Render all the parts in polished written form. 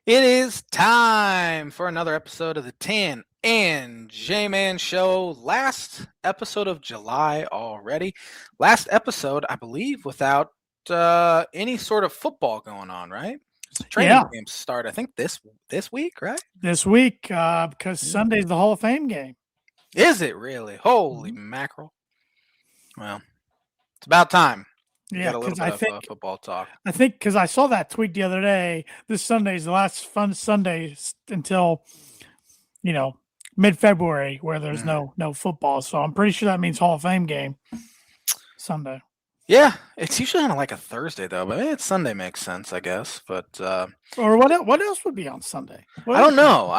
It is time for another episode of the Tan and J-Man Show. Last episode of July already. Last episode, I believe, without any sort of football going on, right? Training games start, I think, this week, right? This week, because Sunday's the Hall of Fame game. Is it really? Holy mackerel. Well, it's about time. Yeah, because I think football talk. I think because I saw that tweet the other day. This Sunday is the last fun Sunday until mid-February, where there's no football. So I'm pretty sure that means Hall of Fame game Sunday. Yeah, it's usually on like a Thursday though, but it's Sunday makes sense, I guess. But or what else would be on Sunday? I don't know.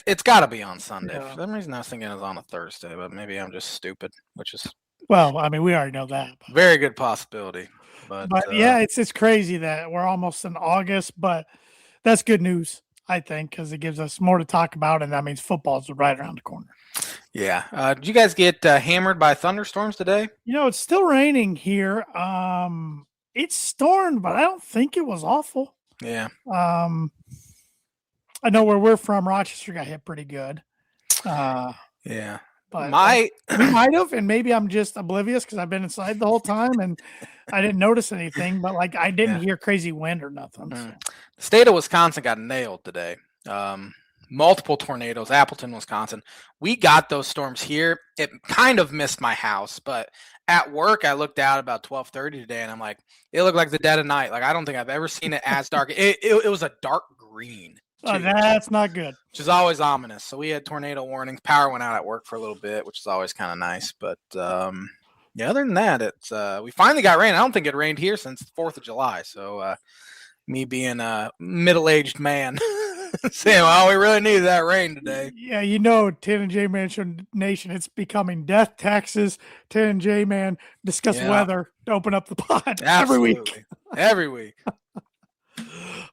It's got to be on Sunday. Yeah. For some reason, I was thinking it was on a Thursday, but maybe I'm just stupid, which is. Well, I mean, we already know that. Very good possibility. But yeah, it's crazy that we're almost in August, but that's good news, I think, because it gives us more to talk about, and that means football's right around the corner. Yeah. Did you guys get hammered by thunderstorms today? It's still raining here. It's stormed, but I don't think it was awful. Yeah. I know where we're from, Rochester got hit pretty good. Yeah. But we might have, and maybe I'm just oblivious because I've been inside the whole time and I didn't notice anything. But I didn't hear crazy wind or nothing. So. The state of Wisconsin got nailed today. Multiple tornadoes, Appleton, Wisconsin. We got those storms here. It kind of missed my house, but at work I looked out about 12:30 today, and I'm like, it looked like the dead of night. Like I don't think I've ever seen it as dark. It was a dark green. Oh, that's not good. Which is always ominous. So we had tornado warnings. Power went out at work for a little bit, which is always kind of nice. But other than that, it's we finally got rain. I don't think it rained here since the 4th of July. So me being a middle-aged man saying, well, we really needed that rain today. Yeah, Tan and J-Man Nation, it's becoming death, taxes, Tan and J-Man, discuss weather to open up the pod every week. Every week.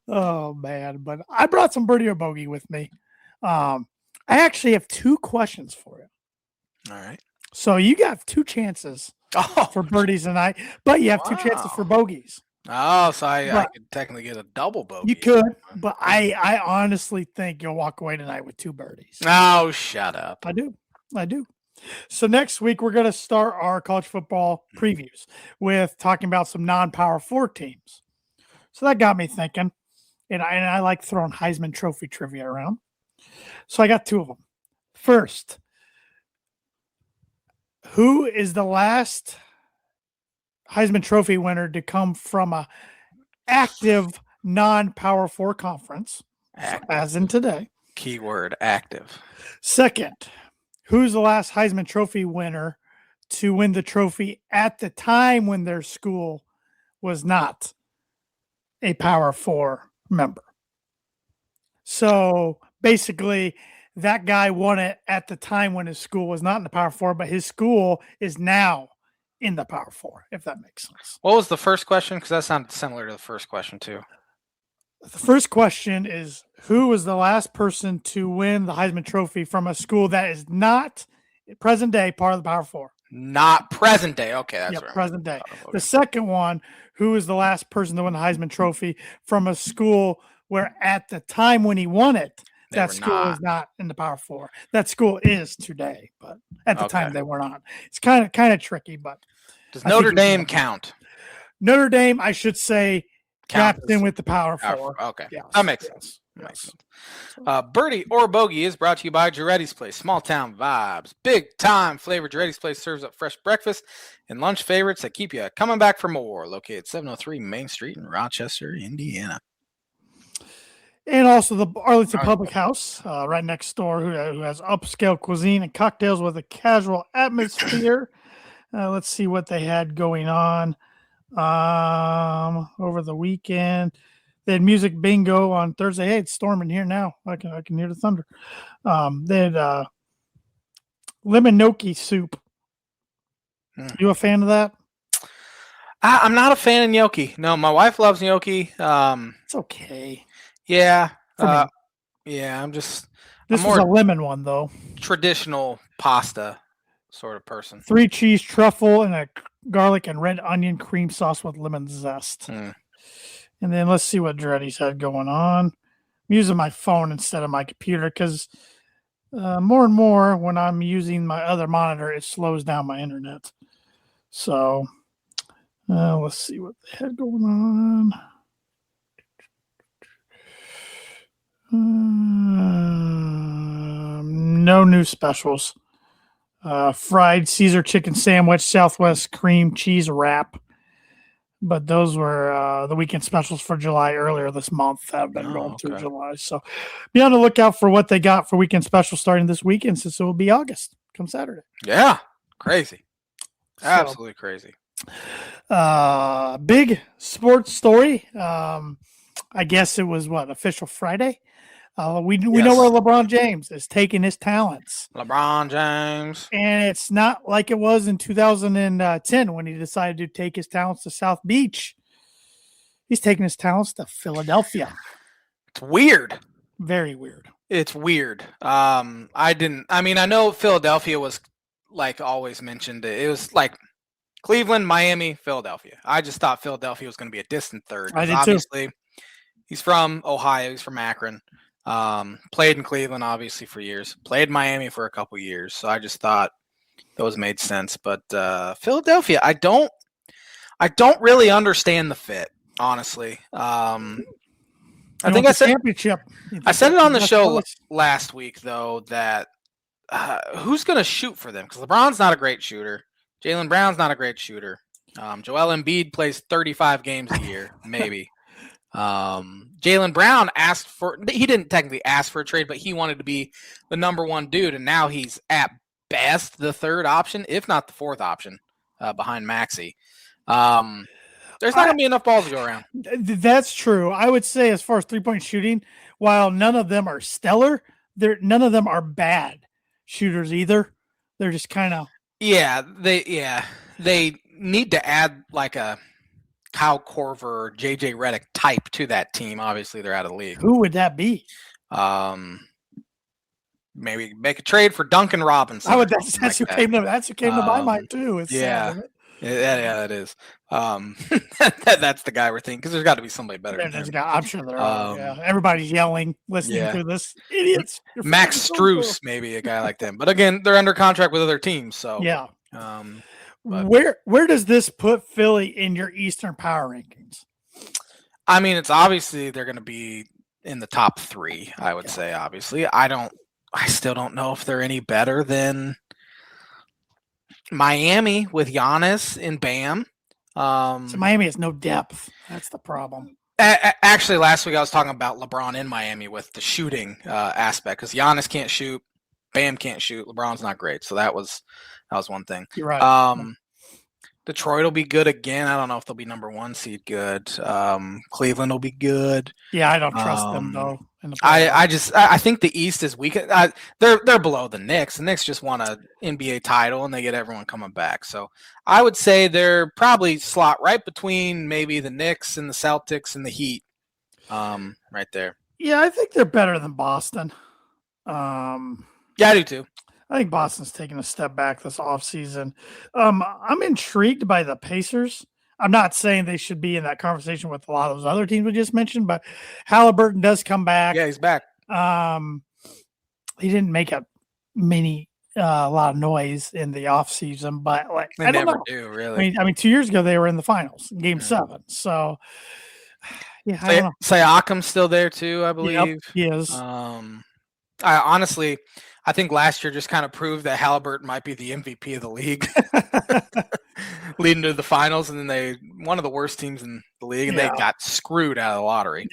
Oh, man. But I brought some birdie or bogey with me. I actually have 2 questions for you. All right. So you got 2 chances for birdies tonight, but you have 2 chances for bogeys. Oh, so I could technically get a double bogey. You could, but I honestly think you'll walk away tonight with 2 birdies. Oh, shut up. I do. So next week, we're going to start our college football previews with talking about some non-Power 4 teams. So that got me thinking, and I like throwing Heisman Trophy trivia around. So I got 2 of them. First, who is the last Heisman Trophy winner to come from a active non-Power 4 conference, as in today? Keyword active. Second, who's the last Heisman Trophy winner to win the trophy at the time when their school was not a Power 4 member? So basically, that guy won it at the time when his school was not in the Power 4, but his school is now in the Power 4, if that makes sense. What was the first question? Because that sounded similar to the first question, too. The first question is, who was the last person to win the Heisman Trophy from a school that is not present day part of the Power 4? Not present day. Okay, that's right. Present day. The second one, who is the last person to win the Heisman Trophy from a school where at the time when he won it, that school is not in the Power 4. That school is today, but at the time they were not. It's kind of tricky, but does Notre Dame count? Notre Dame, I should say, captain with the Power 4. Okay, yes. That makes sense. Birdie or bogey is brought to you by Jarrety's Place. Small town vibes, big time flavor. Jarrety's Place serves up fresh breakfast and lunch favorites that keep you coming back for more. Located 703 Main Street in Rochester, Indiana. And also the Arlington Public House right next door who has upscale cuisine and cocktails with a casual atmosphere. Let's see what they had going on over the weekend. They had music bingo on Thursday. Hey, it's storming here now. I can hear the thunder. They had lemon gnocchi soup. You a fan of that? I'm not a fan of gnocchi. No, my wife loves gnocchi. It's okay. Yeah. I'm just. This was a lemon one, though. Traditional pasta sort of person. 3 cheese truffle and a garlic and red onion cream sauce with lemon zest. And then let's see what Jarrety's had going on. using my phone instead of my computer because more and more when I'm using my other monitor, it slows down my internet. So let's see what they had going on. No new specials. Fried Caesar chicken sandwich, Southwest cream cheese wrap. But those were the weekend specials for July earlier this month that have been going through July. So be on the lookout for what they got for weekend specials starting this weekend since it will be August come Saturday. Yeah. Crazy. Absolutely crazy. Big sports story. I guess it was official Friday. We know where LeBron James is taking his talents. LeBron James. And it's not like it was in 2010 when he decided to take his talents to South Beach. He's taking his talents to Philadelphia. It's weird. Very weird. It's weird. I know Philadelphia was like always mentioned. It was like Cleveland, Miami, Philadelphia. I just thought Philadelphia was going to be a distant third. I did obviously, he's from Ohio. He's from Akron. Played in Cleveland, obviously, for years. Played Miami for a couple years. So I just thought those made sense. But Philadelphia, I don't really understand the fit, honestly. I think I said championship. I said it on the show last week, though, that who's going to shoot for them? Because LeBron's not a great shooter. Jaylen Brown's not a great shooter. Joel Embiid plays 35 games a year, maybe. Jaylen Brown he didn't technically ask for a trade, but he wanted to be the number one dude, and now he's at best the third option, if not the fourth option, behind Maxey. There's not going to be enough balls to go around. That's true. I would say as far as three-point shooting, while none of them are stellar, none of them are bad shooters either. They're just kind of they need to add like a Kyle Korver or JJ Redick type to that team. Obviously, they're out of the league. Who would that be? Maybe make a trade for Duncan Robinson. That's who came to my mind too. It's yeah, it is. That's the guy we're thinking because there's got to be somebody better. I'm sure there are. Everybody's yelling, listening to this. Idiots. Max Strus, maybe a guy like them. But again, they're under contract with other teams. So yeah. Where does this put Philly in your Eastern Power rankings? I mean, it's obviously they're going to be in the top three. I would say. Obviously, I still don't know if they're any better than Miami with Giannis and Bam. So Miami has no depth. That's the problem. Actually, last week I was talking about LeBron in Miami with the shooting aspect because Giannis can't shoot, Bam can't shoot, LeBron's not great. So that was one thing. You're right. Detroit will be good again. I don't know if they'll be number one seed good. Cleveland will be good. Yeah, I don't trust them though. I think the East is weak. They're below the Knicks. The Knicks just won an NBA title and they get everyone coming back. So I would say they're probably slot right between maybe the Knicks and the Celtics and the Heat. Right there. Yeah, I think they're better than Boston. Yeah, I do too. I think Boston's taking a step back this offseason. I'm intrigued by the Pacers. I'm not saying they should be in that conversation with a lot of those other teams we just mentioned, but Halliburton does come back. Yeah, he's back. He didn't make a lot of noise in the offseason, but they never do, really. I mean, 2 years ago they were in the finals, Game 7. So, yeah, I don't know. Siakam's still there too, I believe. Yep, he is. I think last year just kind of proved that Halliburton might be the MVP of the league, leading to the finals, and then one of the worst teams in the league, and they got screwed out of the lottery.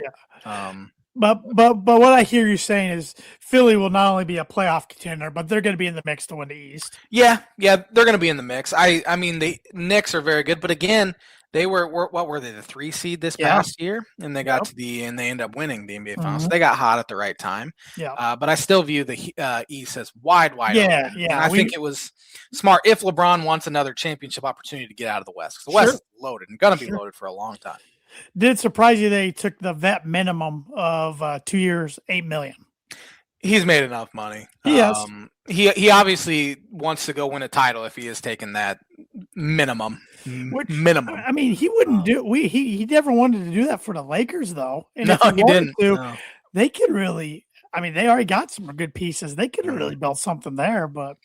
Yeah. But what I hear you saying is Philly will not only be a playoff contender, but they're going to be in the mix to win the East. Yeah, they're going to be in the mix. I mean, the Knicks are very good, but again, they were what were they, the 3 seed this past year, and they got and they ended up winning the NBA Finals. So they got hot at the right time. Yeah, but I still view the East as wide open. Yeah. And I think it was smart if LeBron wants another championship opportunity to get out of the West, because the West is loaded and going to be loaded for a long time. Did it surprise you they took the vet minimum of 2 years, $8 million? He's made enough money. He has. He obviously wants to go win a title if he is taking that minimum. Minimum. I mean, he wouldn't do. He never wanted to do that for the Lakers, though. And no, he didn't. they could really. I mean, they already got some good pieces. They could have really built something there, but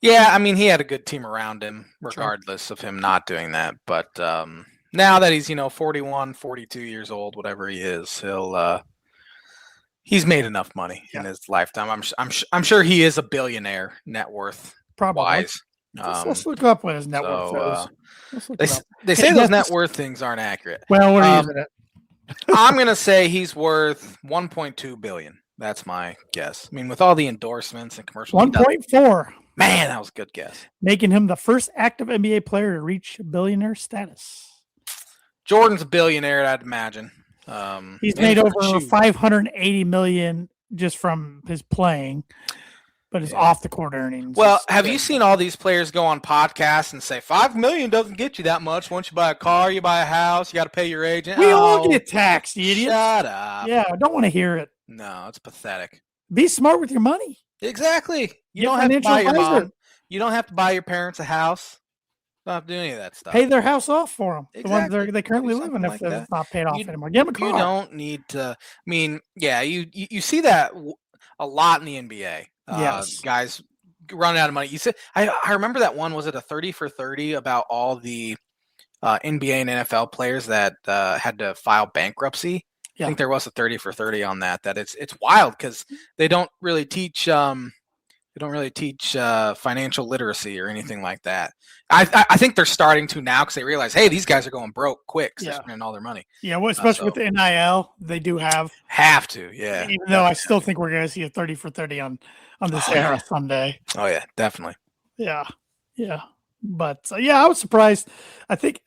yeah, I mean, he had a good team around him, regardless of him not doing that. But now that he's 41, 42 years old, whatever he is, he's made enough money in his lifetime. I'm sure he is a billionaire net worth probably. wise. Let's look up what his net worth is. They say those net worth things aren't accurate. Well, what are you I'm gonna say he's worth 1.2 billion. That's my guess. I mean, with all the endorsements and commercials, 1.4. Man, that was a good guess. Making him the first active NBA player to reach billionaire status. Jordan's a billionaire, I'd imagine. He's made over 580 million just from his playing, but his off the court earnings. Well, have you seen all these players go on podcasts and say $5 million doesn't get you that much? Once you buy a car, you buy a house, you got to pay your agent. We all get taxed, you idiot. Shut up. Yeah, I don't want to hear it. No, it's pathetic. Be smart with your money. Exactly. You don't have to buy your mom. You don't have to buy your parents a house. You don't have to do any of that stuff. Pay their house off for them. Exactly. The ones they currently live in, if it's not paid off anymore. Give them a car. You don't need to. I mean, yeah, you see that a lot in the NBA. Yes. Guys running out of money. You said I remember that one. Was it a 30 for 30 about all the NBA and NFL players that had to file bankruptcy? I think there was a 30 for 30 on that. That it's wild because they don't really teach financial literacy or anything like that. I think they're starting to now because they realize, hey, these guys are going broke quick. They're spending all their money. Yeah, well, especially with the NIL, they do have to. Yeah. Even though I still think we're going to see a 30 for 30 on this era someday. Oh yeah, definitely. Yeah. But I was surprised. I think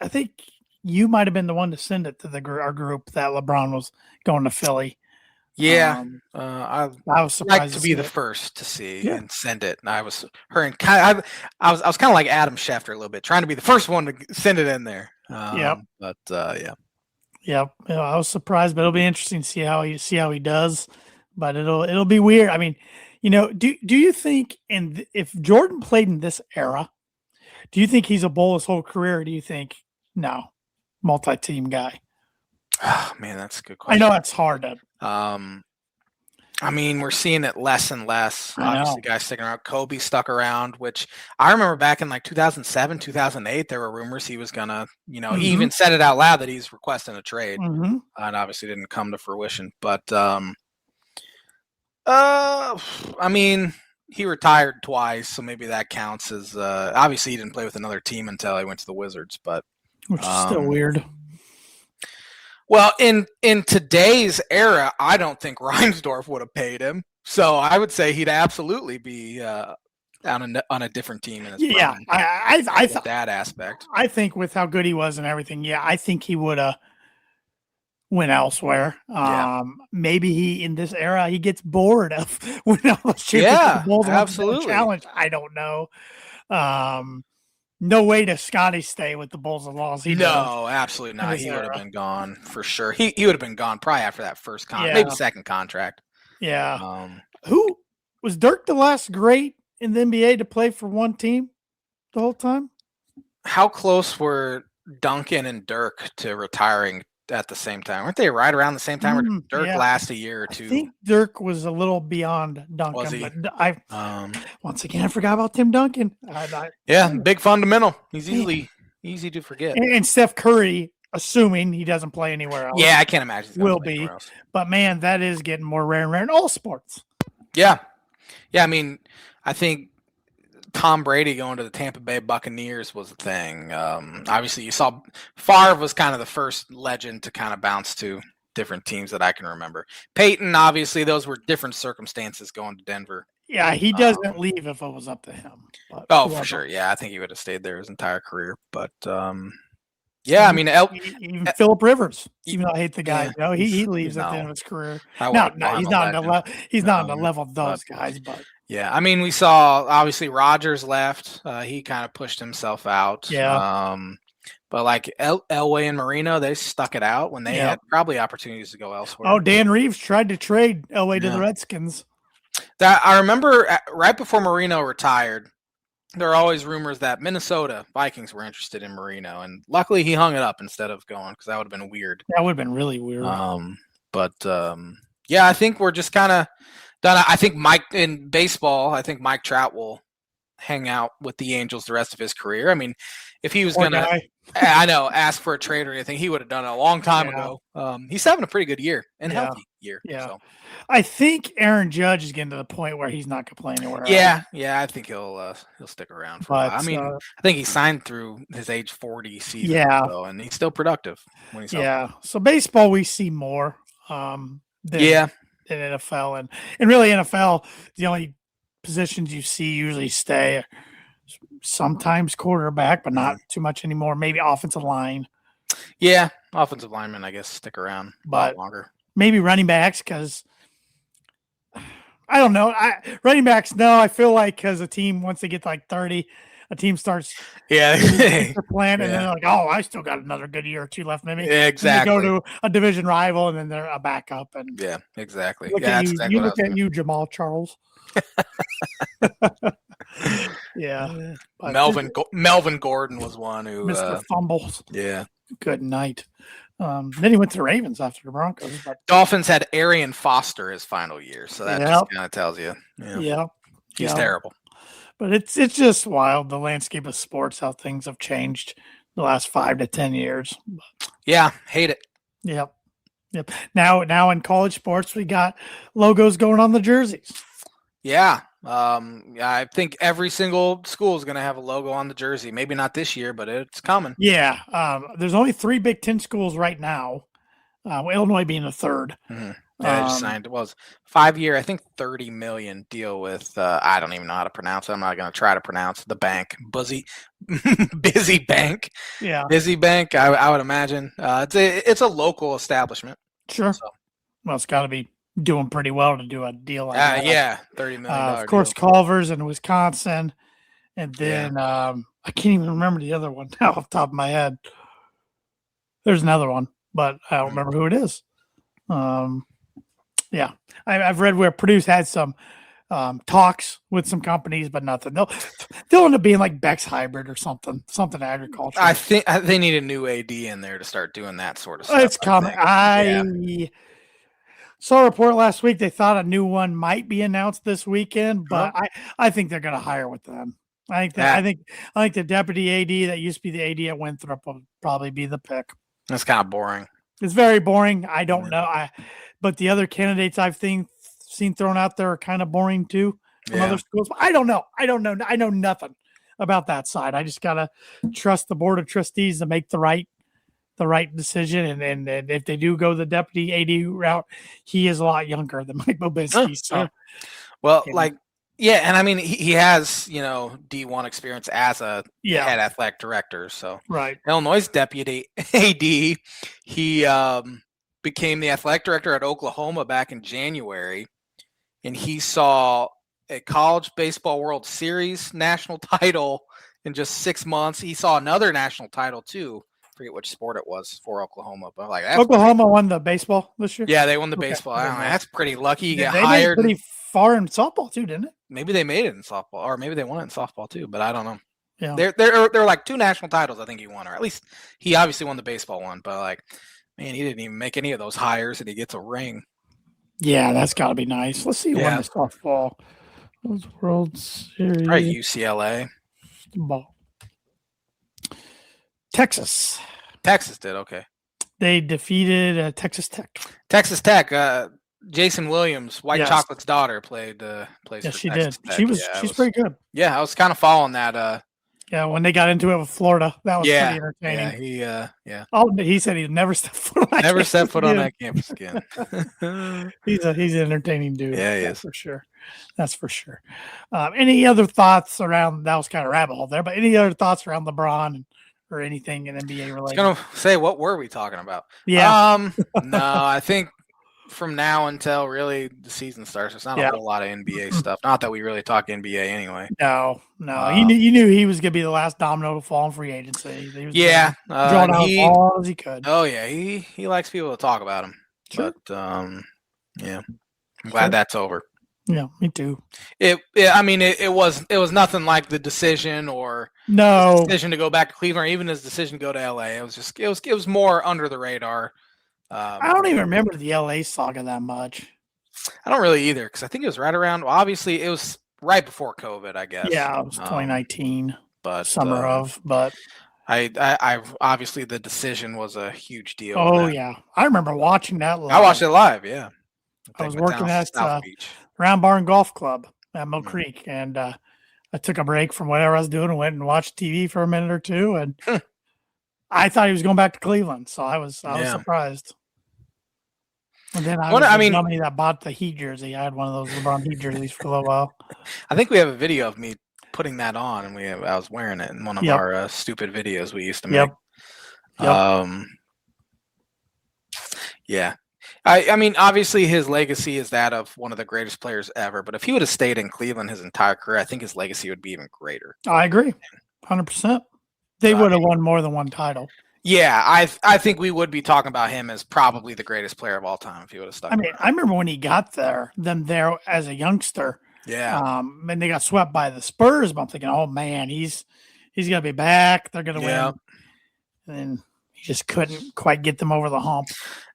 you might have been the one to send it to our group that LeBron was going to Philly. Yeah, I was surprised to be the first to see and send it. And I was I was kind of like Adam Schefter a little bit, trying to be the first one to send it in there. But yeah. I was surprised, but it'll be interesting to see how he does. But it'll be weird. I mean, do you think if Jordan played in this era, do you think he's a Bull his whole career? Or do you think no, multi-team guy? Oh man, that's a good question. I know it's hard to. I mean, we're seeing it less and less. Obviously, guys sticking around. Kobe stuck around, which I remember back in like 2007, 2008, there were rumors he was gonna, he even said it out loud that he's requesting a trade, and obviously didn't come to fruition. But I mean, he retired twice, so maybe that counts as. Obviously, he didn't play with another team until he went to the Wizards, but which is still weird. Well, in today's era, I don't think Reinsdorf would have paid him. So I would say he'd absolutely be on a different team. In his prime, I that aspect. I think with how good he was and everything, I think he would have went elsewhere. Maybe he in this era he gets bored of winning all those championships. Bulls absolutely. Challenge. I don't know. No way to Scotty stay with the Bulls as long as he does. No, absolutely not. He would have been gone for sure. He would have been gone probably after that first contract, maybe second contract. Yeah. Who was Dirk the last great in the NBA to play for one team the whole time? How close were Duncan and Dirk to retiring at the same time? Weren't they right around the same time? Or did Dirk last a year or two? I think Dirk was a little beyond Duncan. Was he? But once again, I forgot about Tim Duncan. Big fundamental. He's easy to forget. And Steph Curry, assuming he doesn't play anywhere else. Yeah, I can't imagine. Will be. But man, that is getting more rare and rare in all sports. Yeah. I mean, I think Tom Brady going to the Tampa Bay Buccaneers was a thing. Obviously, you saw Favre was kind of the first legend to kind of bounce to different teams that I can remember. Peyton, obviously, those were different circumstances going to Denver. Yeah, he doesn't leave if it was up to him. For sure. Yeah, I think he would have stayed there his entire career. But I mean, even Phillip Rivers, even though I hate the guy, he leaves at the end of his career. No, he's not on the level of those guys, but. Yeah, I mean, we saw obviously Rodgers left. He kind of pushed himself out. Yeah. But like Elway and Marino, they stuck it out when they had probably opportunities to go elsewhere. Oh, Dan Reeves tried to trade Elway to the Redskins. That I remember right before Marino retired, there are always rumors that Minnesota Vikings were interested in Marino, and luckily he hung it up instead of going because that would have been weird. That would have been really weird. Yeah, I think we're just kind of done. I think Mike in baseball. I think Mike Trout will hang out with the Angels the rest of his career. I mean, if he was Poor gonna, guy. I know, ask for a trade or anything, he would have done it a long time Yeah. ago. He's having a pretty good year and Yeah. healthy year. Yeah. So I think Aaron Judge is getting to the point where he's not going to play anywhere else. yeah, I think he'll stick around for a But while. I mean, I think he signed through his age 40 season, yeah, so, and he's still productive when he's healthy. yeah. So baseball we see more than Yeah, in NFL, and really NFL, the only positions you see usually stay. Sometimes quarterback, but not too much anymore. Maybe offensive line, yeah. Offensive linemen, I guess, stick around a lot but longer. maybe running backs because I don't know. Running backs, no. I feel like because a team once they get to like 30, a team starts Yeah, their plan, and Yeah. then they're like, "Oh, I still got another good year or two left, maybe." Yeah, And they exactly. go to a division rival, and then they're a backup. And Yeah, exactly. look Yeah, at that's you. exactly You what I look was at you, Jamal Charles. Yeah, thinking. but Melvin Gordon was one who, Mr. Fumbles. yeah. Good night. Then he went to the Ravens after the Broncos. But Dolphins had Arian Foster his final year, so that just Yep. kind of tells you. Yeah, yeah, he's yeah. terrible. But it's just wild the landscape of sports, how things have changed the last 5 to 10 years. Yeah, hate it. Yep. Yep. Now in college sports, we got logos going on the jerseys. Yeah. I think every single school is going to have a logo on the jersey. Maybe not this year, but it's coming. Yeah. There's only 3 Big Ten schools right now. Illinois being the third. Mm-hmm. Yeah, I just signed. It was 5-year, I think 30 million deal with. I don't even know how to pronounce it. I'm not going to try to pronounce the bank. Busy Bank. Yeah. Busy Bank. I would imagine. It's a local establishment. Sure. So. Well, it's got to be doing pretty well to do a deal like that. Yeah, $30 million. Of course, deal. Culver's in Wisconsin, and then I can't even remember the other one now off the top of my head. There's another one, but I don't remember who it is. Yeah, I've read where Purdue's had some talks with some companies, but nothing. They'll end up being like Beck's Hybrid or something agriculture. I think they need a new AD in there to start doing that sort of stuff. It's coming. I saw a report last week. They thought a new one might be announced this weekend, but I think they're going to hire with them. I think the deputy AD that used to be the AD at Winthrop will probably be the pick. That's kind of boring. It's very boring. I don't know. But the other candidates I've seen thrown out there are kind of boring too from other schools. But I don't know. I know nothing about that side. I just gotta trust the board of trustees to make the right decision. And if they do go the deputy AD route, he is a lot younger than Mike Bobinski. So, well, and I mean he has D1 experience as a head athletic director. So right, Illinois' deputy AD, he became the athletic director at Oklahoma back in January, and he saw a college baseball World Series national title in just 6 months. He saw another national title too. I forget which sport it was for Oklahoma, but Oklahoma won the baseball this year. Yeah, they won the baseball. I don't know, that's pretty lucky. You get hired. Made it pretty far in softball too, didn't it? Maybe they made it in softball, or maybe they won it in softball too. But I don't know. Yeah, there are like 2 national titles I think he won, or at least he obviously won the baseball one. But man, he didn't even make any of those hires, and he gets a ring. Yeah, that's got to be nice. Let's see who won the softball World Series. Right, UCLA. Ball. Texas did okay. They defeated Texas Tech. Texas Tech. Jason Williams, White Chocolate's daughter, plays yes, for she Texas did. Tech. She's pretty good. Yeah, I was kind of following that. Yeah, when they got into it with Florida, that was pretty entertaining. Yeah. Oh, he said he'd never step foot on that campus again. He's an entertaining dude. Yeah, he is for sure. That's for sure. Any other thoughts around? That was kind of rabbit hole there, but any other thoughts around LeBron or anything in NBA related? I was gonna say, what were we talking about? Yeah. No, I think from now until really the season starts, there's not a whole lot of NBA stuff. Not that we really talk NBA anyway. No. You knew he was gonna be the last domino to fall in free agency. He was drawn out as long as he could. Oh yeah, he likes people to talk about him. Sure. But I'm glad that's over. Yeah, me too. It was nothing like the decision or his decision to go back to Cleveland, or even his decision to go to LA. It was more under the radar I don't even remember the LA saga that much. I don't really either because I think it was right around. Well, obviously, it was right before COVID, I guess. Yeah, it was 2019, but summer of. But I obviously the decision was a huge deal. oh yeah, I remember watching that live. I watched it live. Yeah, I was working at South Beach Round Barn Golf Club at Mill Mm. Creek, and I took a break from whatever I was doing and went and watched TV for a minute or two. And I thought he was going back to Cleveland, so I was surprised. And then I was the dummy that bought the Heat jersey. I had one of those LeBron Heat jerseys for a little while. I think we have a video of me putting that on, and I was wearing it in one of our stupid videos we used to make. Yeah. I mean, obviously his legacy is that of one of the greatest players ever, but if he would have stayed in Cleveland his entire career, I think his legacy would be even greater. I agree. 100%. They would have won more than one title. Yeah, I think we would be talking about him as probably the greatest player of all time if he would have stuck. I mean, I remember when he got there as a youngster. Yeah. And they got swept by the Spurs, but I'm thinking, oh man, he's gonna be back. They're gonna win. And he just couldn't quite get them over the hump.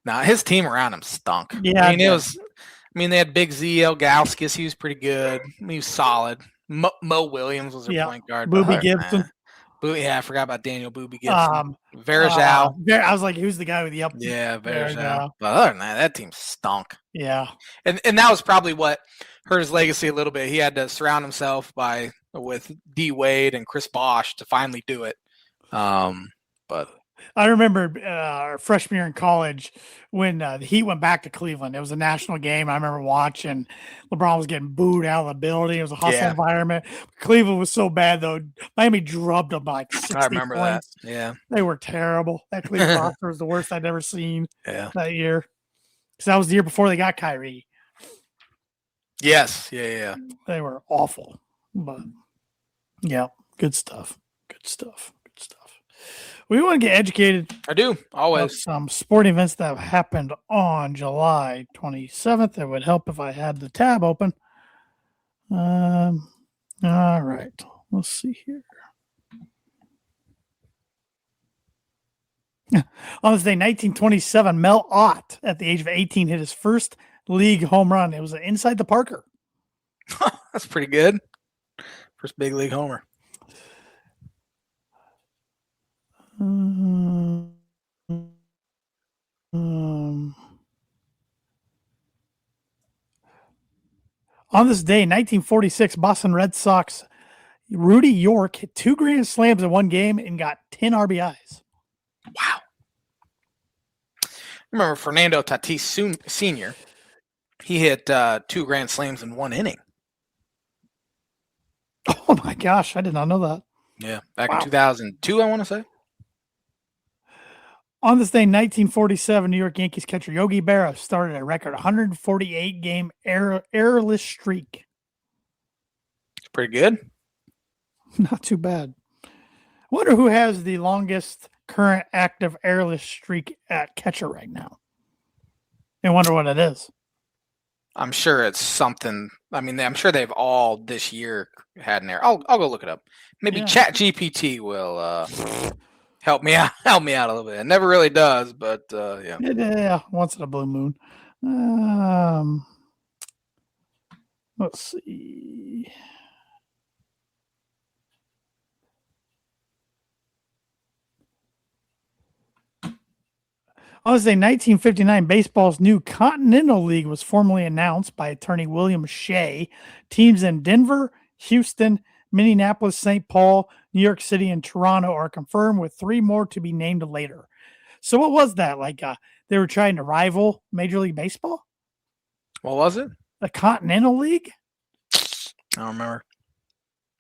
Nah, his team around him stunk. Yeah. I mean, they had Big Z, Elgauskas, he was pretty good. He was solid. Mo Williams was their point guard. Booby Gibson. I forgot about Daniel Booby Gibson. Varejao. I was like, who's the guy with the up? Yeah, Varejao. But other than that team stunk. Yeah. And that was probably what hurt his legacy a little bit. He had to surround himself with D Wade and Chris Bosh to finally do it. But I remember our freshman year in college when the Heat went back to Cleveland. It was a national game. I remember watching. LeBron was getting booed out of the building. It was a hostile environment. Cleveland was so bad, though. Miami drubbed them by 60 I remember points. that. Yeah. They were terrible. That Cleveland roster was the worst I'd ever seen that year. Because that was the year before they got Kyrie. Yes. Yeah. They were awful. But, yeah, good stuff. Good stuff. We want to get educated. I do, always. Some sporting events that have happened on July 27th. It would help if I had the tab open. All right. Let's see here. On this day, 1927, Mel Ott, at the age of 18, hit his first league home run. It was inside the Parker. That's pretty good. First big league homer. On this day, 1946, Boston Red Sox Rudy York hit 2 grand slams in one game and got 10 RBIs. Wow. Remember Fernando Tatis Sr. He hit 2 grand slams in one inning. Oh my gosh, I did not know that. Yeah, back in 2002, I want to say. On this day, 1947, New York Yankees catcher Yogi Berra started a record 148-game errorless streak. It's pretty good. Not too bad. I wonder who has the longest current active errorless streak at catcher right now. I wonder what it is. I'm sure it's something. I mean, I'm sure they've all this year had an error. I'll go look it up. Maybe ChatGPT will help me out a little bit. It never really does, but yeah. Yeah, once in a blue moon. Let's see. On this day, 1959, baseball's new Continental League was formally announced by attorney William Shea. Teams in Denver, Houston, Minneapolis, St. Paul, New York City, and Toronto are confirmed, with 3 more to be named later. So what was that? Like they were trying to rival Major League Baseball? What was it? The Continental League? I don't remember.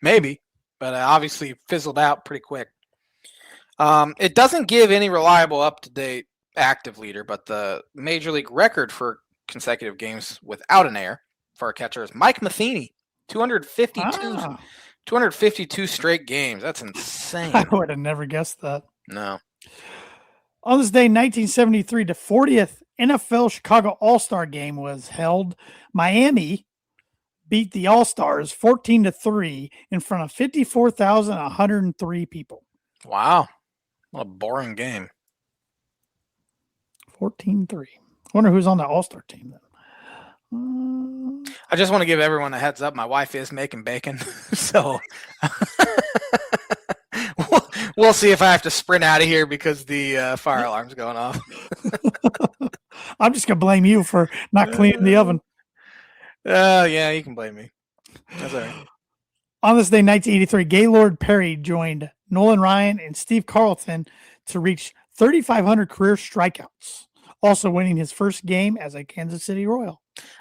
Maybe, but obviously fizzled out pretty quick. It doesn't give any reliable up-to-date active leader, but the Major League record for consecutive games without an error for a catcher is Mike Matheny. 252 straight games. That's insane. I would have never guessed that. No. On this day, 1973, the 40th NFL Chicago All-Star game was held. Miami beat the All-Stars 14-3 in front of 54,103 people. Wow. What a boring game. 14-3. I wonder who's on the All-Star team then. I just want to give everyone a heads up. My wife is making bacon, so we'll see if I have to sprint out of here because the fire alarm's going off. I'm just gonna blame you for not cleaning the oven. Yeah, you can blame me. That's all right. On this day, 1983, Gaylord Perry joined Nolan Ryan and Steve Carlton to reach 3,500 career strikeouts, also winning his first game as a Kansas City Royal.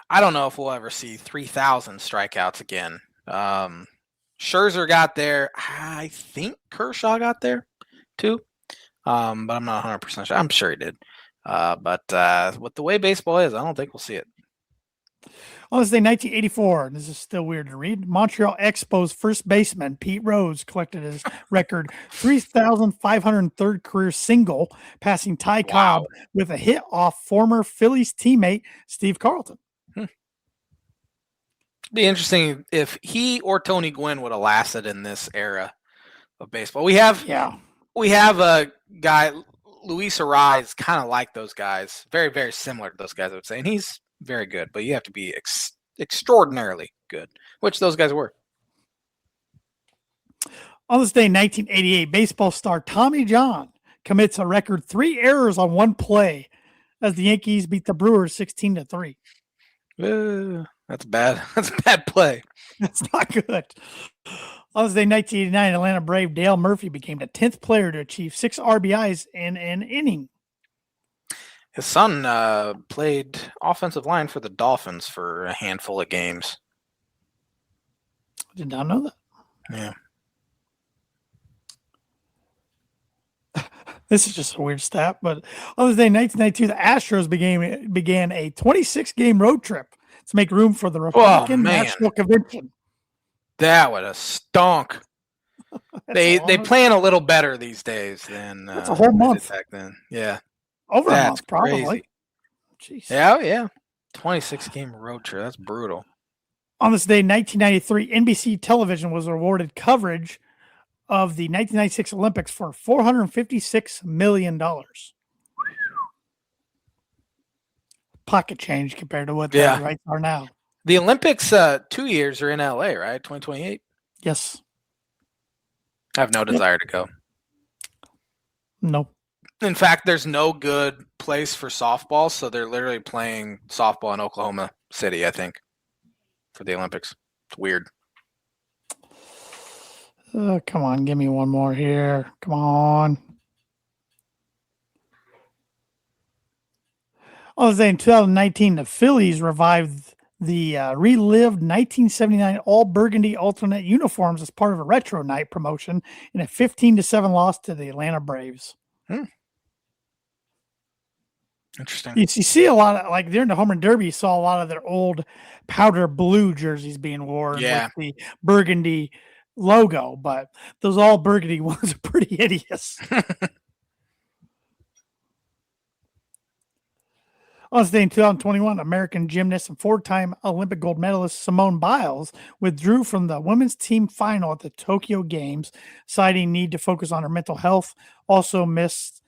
I don't know if we'll ever see 3,000 strikeouts again. Scherzer got there. I think Kershaw got there too, but I'm not 100% sure. I'm sure he did. But with the way baseball is, I don't think we'll see it. On this day, 1984, and this is still weird to read, Montreal Expos first baseman Pete Rose collected his record 3,503rd career single, passing Ty Cobb with a hit off former Phillies teammate Steve Carlton. It'd be interesting if he or Tony Gwynn would have lasted in this era of baseball. We have a guy, Luis Arraez, kind of like those guys, very, very similar to those guys, I would say, and he's very good, but you have to be extraordinarily good, which those guys were. On this day, 1988, baseball star Tommy John commits a record 3 errors on one play as the Yankees beat the Brewers 16-3. That's bad. That's a bad play. That's not good. On this day, 1989, Atlanta Brave Dale Murphy became the 10th player to achieve 6 RBIs in an inning. His son played offensive line for the Dolphins for a handful of games. I did not know that. Yeah. This is just a weird stat, but on this day, 1992, the Astros began a 26-game road trip to make room for the Republican National Convention. That would have stunk. They plan a little better these days than that's a whole month back then. Yeah. Over a month, probably. Jeez. Yeah. 26-game road trip. That's brutal. On this day, 1993, NBC Television was awarded coverage of the 1996 Olympics for $456 million. Pocket change compared to what the rights are now. The Olympics 2 years are in LA, right? 2028? Yes. I have no desire to go. No. In fact, there's no good place for softball, so they're literally playing softball in Oklahoma City, I think, for the Olympics. It's weird. Come on, give me one more here. Come on. On this day in 2019, the Phillies revived the relived 1979 all burgundy alternate uniforms as part of a retro night promotion in a 15-7 loss to the Atlanta Braves. Interesting. You see a lot of, like during the Home Run Derby, you saw a lot of their old powder blue jerseys being worn with the burgundy logo, but those all burgundy ones are pretty hideous. On this day in 2021, American gymnast and 4-time Olympic gold medalist Simone Biles withdrew from the women's team final at the Tokyo Games, citing need to focus on her mental health. Also missed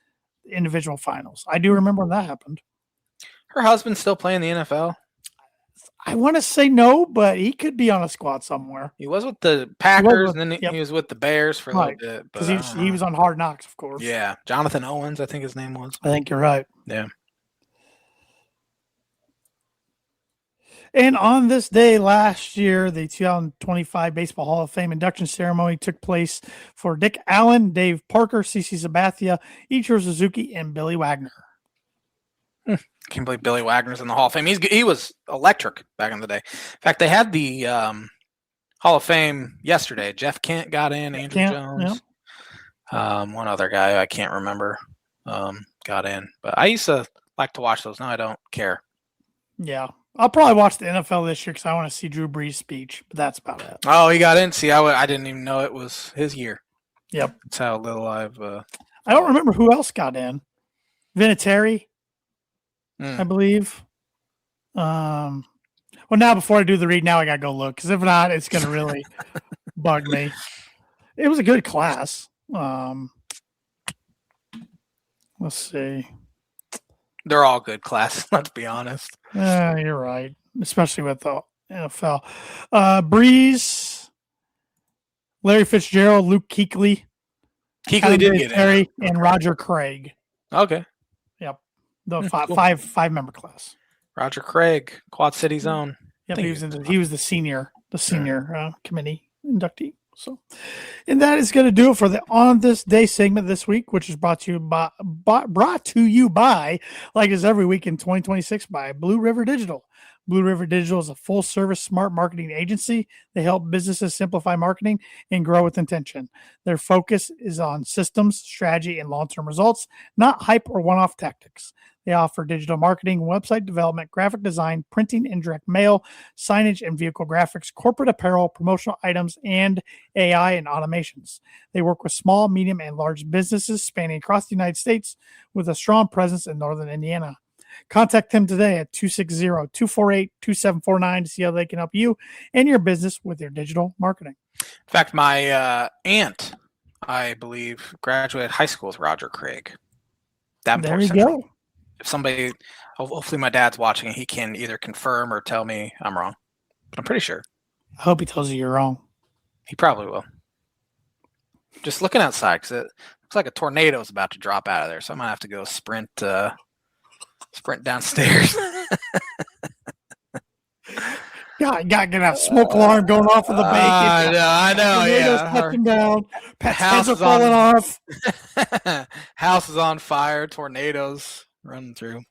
individual finals. I do remember when that happened. Her husband's still playing the NFL? I want to say no, but he could be on a squad somewhere. He was with the Packers, and then he was with the Bears for a little bit. Because he was on Hard Knocks, of course. Yeah. Jonathan Owens, I think his name was. I think you're right. Yeah. And on this day last year, the 2025 Baseball Hall of Fame induction ceremony took place for Dick Allen, Dave Parker, CeCe Sabathia, Ichiro Suzuki, and Billy Wagner. Can't believe Billy Wagner's in the Hall of Fame. He was electric back in the day. In fact, they had the Hall of Fame yesterday. Jeff Kent got in, Andrew Jones. Yeah. One other guy I can't remember got in. But I used to like to watch those. Now I don't care. Yeah. I'll probably watch the NFL this year because I want to see Drew Brees' speech, but that's about it. Oh, he got in. See, I didn't even know it was his year. Yep. That's how little I've. I don't remember who else got in. Vinatieri, I believe. Well, now before I do the read, now I got to go look because if not, it's going to really bug me. It was a good class. Let's see. They're all good classes, let's be honest. You're right, especially with the NFL. Breeze, Larry Fitzgerald, Luke Kuechly, Kuechly did get in. Terry, and Roger Craig. Okay. Yep. The Cool. five member class. Roger Craig, Quad City's own. Yep, he was the senior committee inductee. So, and that is going to do it for the On This Day segment this week, which is brought to you by, like as every week in 2026, by Blue River Digital. Blue River Digital is a full-service smart marketing agency. They help businesses simplify marketing and grow with intention. Their focus is on systems, strategy, and long-term results, not hype or one-off tactics. They offer digital marketing, website development, graphic design, printing and direct mail, signage and vehicle graphics, corporate apparel, promotional items, and AI and automations. They work with small, medium, and large businesses spanning across the United States with a strong presence in Northern Indiana. Contact them today at 260-248-2749 to see how they can help you and your business with your digital marketing. In fact, my aunt, I believe, graduated high school with Roger Craig. There you go. If somebody, hopefully my dad's watching and he can either confirm or tell me I'm wrong. But I'm pretty sure. I hope he tells you you're wrong. He probably will. Just looking outside because it looks like a tornado is about to drop out of there. So I might have to go sprint downstairs. Yeah, you got to get a smoke alarm going off of the bacon. I know. Tornadoes touching down. Pets' heads are falling off. House is on fire. Tornadoes running through.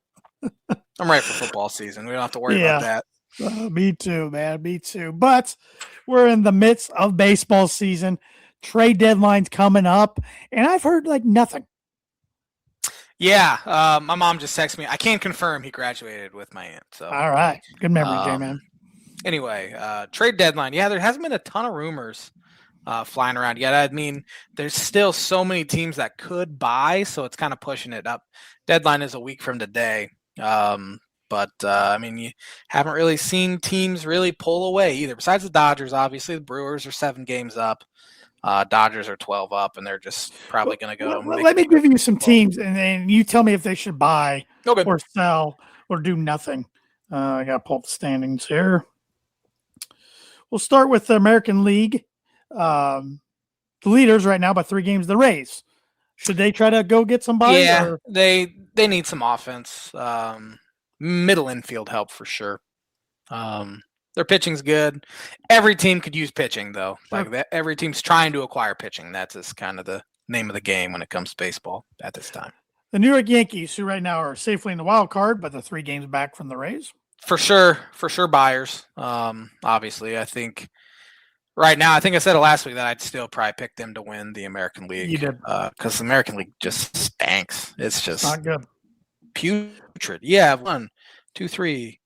I'm ready for football season. We don't have to worry about that. Me too, man. Me too. But we're in the midst of baseball season. Trade deadline's coming up, and I've heard like nothing. Yeah, my mom just texted me. I can't confirm he graduated with my aunt. So all right, good memory, J-Man. Anyway, trade deadline. Yeah, there hasn't been a ton of rumors flying around yet. I mean, there's still so many teams that could buy, so it's kind of pushing it up. Deadline is a week from today. But I mean, you haven't really seen teams really pull away either. Besides the Dodgers, obviously, the Brewers are 7 games up. Dodgers are 12 up, and they're just probably going to go. Let me give you some teams, and then you tell me if they should buy or sell or do nothing. I got to pull up the standings here. We'll start with the American League. The leaders right now by 3 games, the Rays. Should they try to go get somebody? Yeah, they need some offense. Middle infield help for sure. Their pitching's good. Every team could use pitching, though. Sure. Like every team's trying to acquire pitching. That's just kind of the name of the game when it comes to baseball at this time. The New York Yankees, who right now are safely in the wild card, but they're 3 games back from the Rays. For sure buyers. Obviously, I think right now, I think I said it last week that I'd still probably pick them to win the American League. You did. Because the American League just stinks. It's just not good. Putrid. Yeah, 1, 2, 3,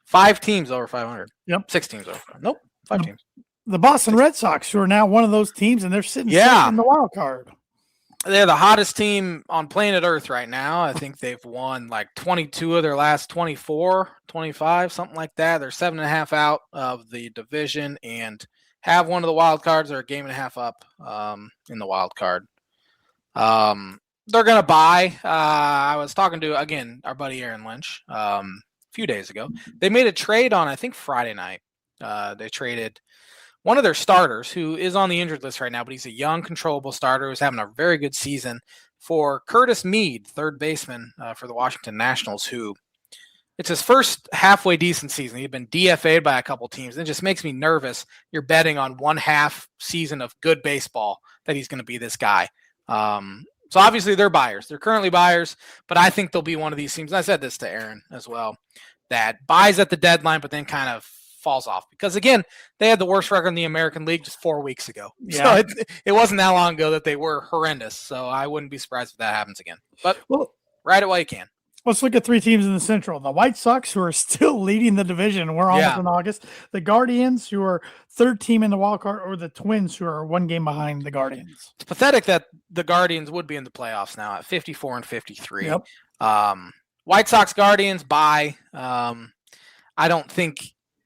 5 teams over 500. Yep. 6 teams over. Nope. 5 teams. The Boston Red Sox, who are now one of those teams, and they're sitting in the wild card. They're the hottest team on planet Earth right now. I think they've won like 22 of their last 24, 25, something like that. They're 7.5 out of the division and have one of the wild cards. They're a 1.5 up in the wild card. They're going to buy. I was talking to, again, our buddy Aaron Lynch a few days ago. They made a trade on, I think, Friday night. They traded one of their starters, who is on the injured list right now, but he's a young, controllable starter who's having a very good season, for Curtis Mead, third baseman for the Washington Nationals, who it's his first halfway decent season. He'd been DFA'd by a couple teams. It just makes me nervous. You're betting on 1/2 season of good baseball that he's going to be this guy. So obviously they're buyers. They're currently buyers, but I think they'll be one of these teams. And I said this to Aaron as well, that buys at the deadline, but then kind of falls off because, again, they had the worst record in the American League just 4 weeks ago. Yeah. So it wasn't that long ago that they were horrendous. So I wouldn't be surprised if that happens again. But ride it while you can. Let's look at 3 teams in the Central. The White Sox, who are still leading the division. We're almost in August. The Guardians, who are 3rd team in the wild card, or the Twins, who are 1 game behind the Guardians. It's pathetic that the Guardians would be in the playoffs now at 54 and 53. Yep. White Sox, Guardians, bye. I don't think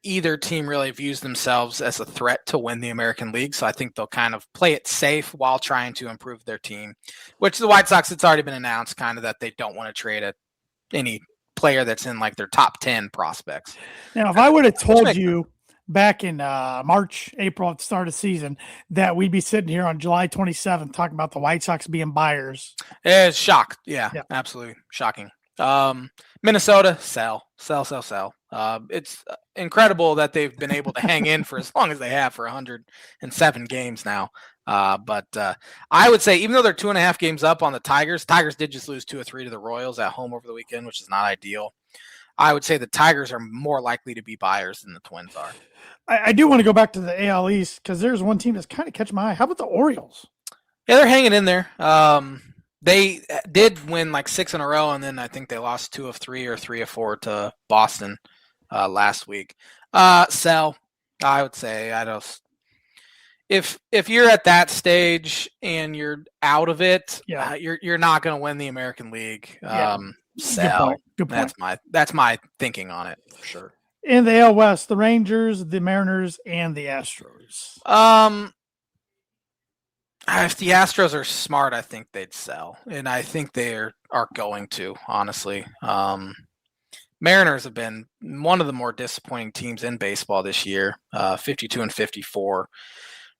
either team really views themselves as a threat to win the American League, so I think they'll kind of play it safe while trying to improve their team, which the White Sox, it's already been announced kind of that they don't want to trade it any player that's in like their top 10 prospects. Now, if I would have told you back in March, April at the start of the season that we'd be sitting here on July 27th talking about the White Sox being buyers. It's shocked. Yeah, absolutely shocking. Minnesota, sell. It's incredible that they've been able to hang in for as long as they have for 107 games now. But I would say even though they're 2.5 games up on the Tigers did just lose 2 or 3 to the Royals at home over the weekend, which is not ideal. I would say the Tigers are more likely to be buyers than the Twins are. I do want to go back to the AL East because there's one team that's kind of catching my eye. How about the Orioles? Yeah, they're hanging in there. They did win like 6 in a row, and then I think they lost 2 of 3 or 3 of 4 to Boston last week. Sell, I would say. I don't. If you're at that stage and you're out of it, you're not going to win the American League. Sell. Good point. That's my thinking on it for sure. In the AL West, the Rangers, the Mariners, and the Astros. If the Astros are smart, I think they'd sell, and I think they are going to. Honestly, Mariners have been one of the more disappointing teams in baseball this year. 52-54.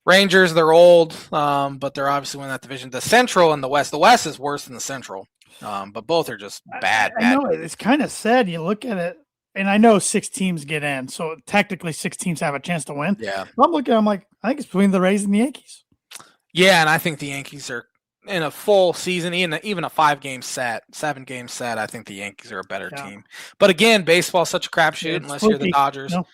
Rangers, they're old, but they're obviously winning that division. The Central and the West. The West is worse than the Central, but both are just bad. I know it's kind of sad. You look at it. And I know 6 teams get in, so technically 6 teams have a chance to win. Yeah. But I'm looking, I'm like, I think it's between the Rays and the Yankees. Yeah, and I think the Yankees are in a full season, even a 5-game set, 7-game set. I think the Yankees are a better team. But again, baseball's such a crapshoot unless you're the Dodgers. No.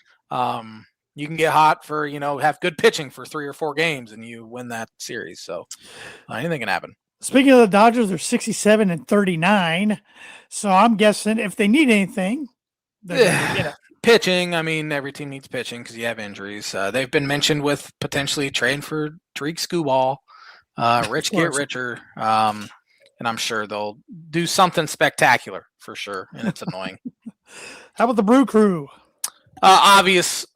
You can get hot for, have good pitching for 3 or 4 games and you win that series. So anything can happen. Speaking of the Dodgers, they're 67-39. So I'm guessing if they need anything, pitching. I mean, every team needs pitching because you have injuries. They've been mentioned with potentially trading for Tariq Skubal, Rich get richer, and I'm sure they'll do something spectacular for sure. And it's annoying. How about the Brew Crew? Obvious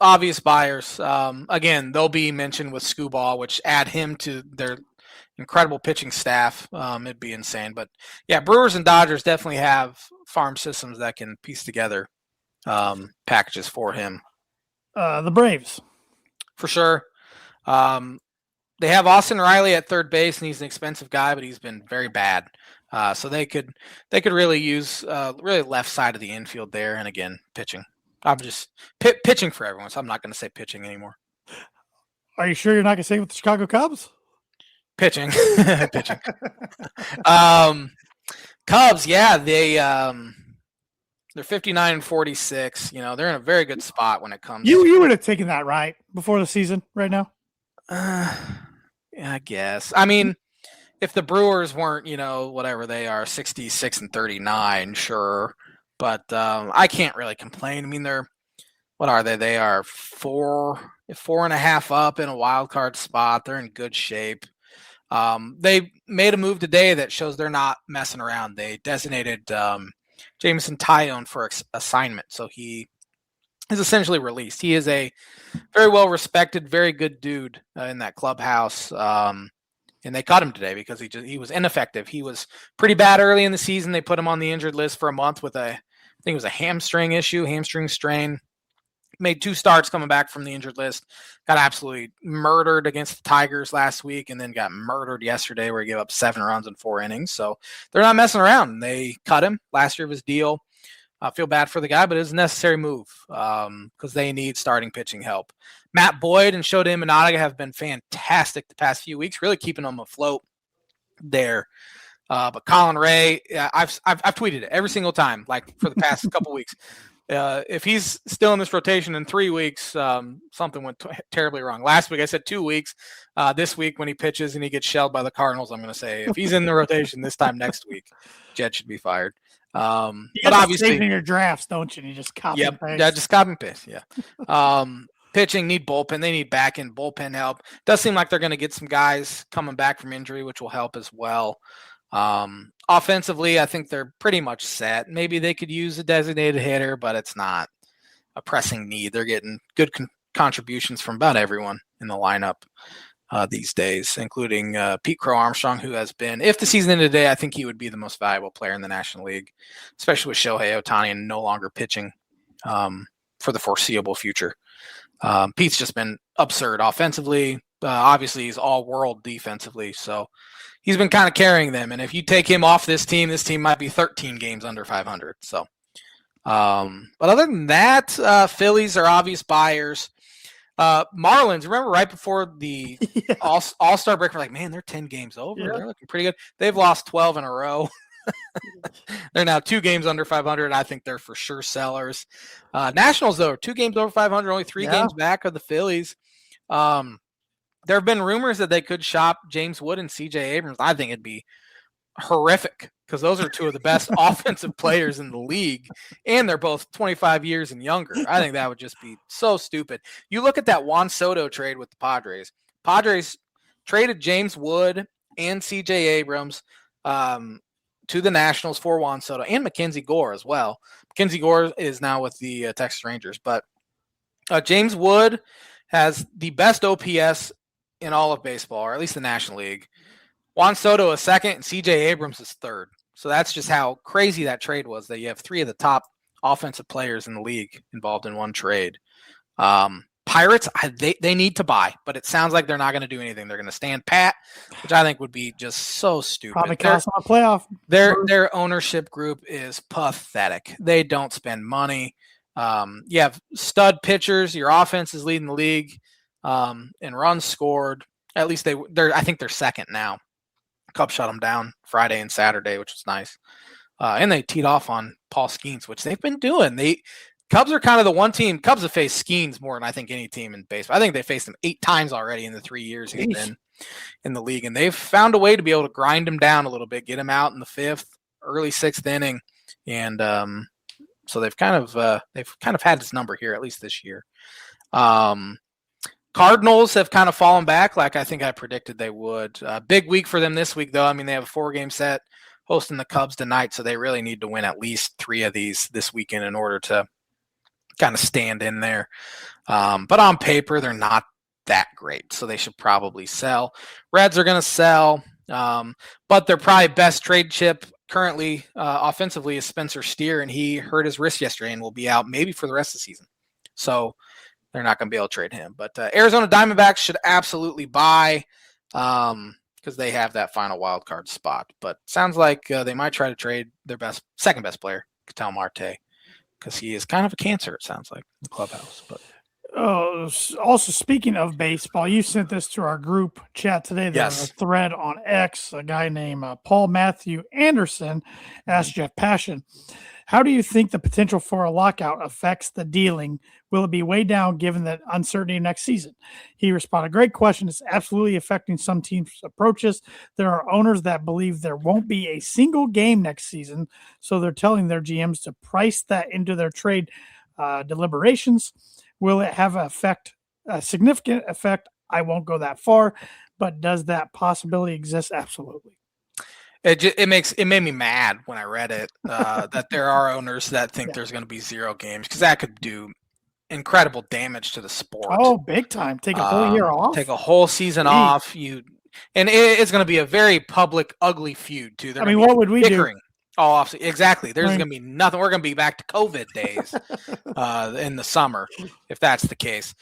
buyers. Again, they'll be mentioned with Skubal, which add him to their incredible pitching staff. It'd be insane. But yeah, Brewers and Dodgers definitely have farm systems that can piece together packages for him. The Braves. For sure. They have Austin Riley at third base, and he's an expensive guy, but he's been very bad. So they could really use really left side of the infield there, and again, pitching. I'm just pitching for everyone, so I'm not going to say pitching anymore. Are you sure you're not going to say with the Chicago Cubs? Pitching. Pitching. Cubs, yeah, they're 59-46. They're in a very good spot when it comes. You would have taken that right before the season, right now. Yeah, I guess. I mean, if the Brewers weren't, whatever they are, 66-39, sure, but I can't really complain. I mean, what are they? They are 4.5 up in a wild card spot. They're in good shape. They made a move today that shows they're not messing around. They designated Jameson Taillon for assignment, so he is essentially released. He is a very well-respected, very good dude in that clubhouse, and they cut him today because he was ineffective. He was pretty bad early in the season. They put him on the injured list for a month with I think it was a hamstring strain. Made 2 starts coming back from the injured list. Got absolutely murdered against the Tigers last week and then got murdered yesterday where he gave up 7 runs in 4 innings. So they're not messing around. They cut him last year of his deal. I feel bad for the guy, but it's a necessary move because they need starting pitching help. Matt Boyd and Shota Imanaga have been fantastic the past few weeks, really keeping them afloat there. But Colin Ray, I've tweeted it every single time, like for the past couple weeks. If he's still in this rotation in 3 weeks, something went terribly wrong. Last week I said 2 weeks. This week when he pitches and he gets shelled by the Cardinals, I'm going to say if he's in the rotation this time next week, Jed should be fired. But obviously, in your drafts, don't you? You just copy and paste. Yeah, just copy and paste. Yeah. Pitching need bullpen. They need back end bullpen help. Does seem like they're going to get some guys coming back from injury, which will help as well. Offensively, I think they're pretty much set. Maybe they could use a designated hitter, but it's not a pressing need. They're getting good contributions from about everyone in the lineup. these days, including Pete Crow Armstrong, who has been, if the season ended today, I think he would be the most valuable player in the National League, especially with Shohei Ohtani and no longer pitching for the foreseeable future. Pete's just been absurd offensively. Obviously, he's all-world defensively, so he's been kind of carrying them. And if you take him off this team might be 13 games under 500. So, but other than that, Phillies are obvious buyers. Marlins, remember right before the All-Star break, we're like, man, they're 10 games over. Yeah. They're looking pretty good. They've lost 12 in a row. They're now 2 games under 500. I think they're for sure sellers. Nationals, though, 2 games over 500, only 3 games back of the Phillies. There have been rumors that they could shop James Wood and C.J. Abrams. I think it'd be horrific because those are 2 of the best offensive players in the league, and they're both 25 years and younger. I think that would just be so stupid. You look at that Juan Soto trade with the Padres. Padres traded James Wood and C.J. Abrams to the Nationals for Juan Soto and Mackenzie Gore as well. Mackenzie Gore is now with the Texas Rangers, but James Wood has the best OPS in all of baseball, or at least the National League. Juan Soto is second, and C.J. Abrams is third. So that's just how crazy that trade was, that you have 3 of the top offensive players in the league involved in one trade. Pirates, they need to buy, but it sounds like they're not going to do anything. They're going to stand pat, which I think would be just so stupid. Probably cost them a playoff. Their ownership group is pathetic. They don't spend money. You have stud pitchers. Your offense is leading the league in runs scored. At least I think they're second now. Cubs shut them down Friday and Saturday, which was nice. And they teed off on Paul Skeens, which they've been doing. Cubs are kind of the one team. Cubs have faced Skeens more than I think any team in baseball. I think they faced him 8 times already in the 3 years he's been in the league, and they've found a way to be able to grind him down a little bit, get him out in the 5th, early 6th inning, and so they've kind of had his number here at least this year. Cardinals have kind of fallen back, like I think I predicted they would. Big week for them this week, though. I mean, they have a 4-game set hosting the Cubs tonight, so they really need to win at least 3 of these this weekend in order to kind of stand in there. But on paper, they're not that great, so they should probably sell. Reds are going to sell, but their probably best trade chip currently offensively is Spencer Steer, and he hurt his wrist yesterday and will be out maybe for the rest of the season. So they're not going to be able to trade him. But Arizona Diamondbacks should absolutely buy because they have that final wild card spot. But sounds like they might try to trade their second best player, Ketel Marte, because he is kind of a cancer, it sounds like, in the clubhouse. But also, speaking of baseball, you sent this to our group chat today. There's a thread on X. A guy named Paul Matthew Anderson asked Jeff Passion, how do you think the potential for a lockout affects the dealing? Will it be way down given the uncertainty next season? He responded, great question. It's absolutely affecting some teams' approaches. There are owners that believe there won't be a single game next season, so they're telling their GMs to price that into their trade deliberations. Will it have a significant effect? I won't go that far, but does that possibility exist? Absolutely. It made me mad when I read it that there are owners that think there's going to be 0 games, because that could do incredible damage to the sport. Oh, big time! Take a whole year off. Take a whole season off. And it's going to be a very public, ugly feud too. What would we do? Oh, exactly. There's going to be nothing. We're going to be back to COVID days in the summer, if that's the case.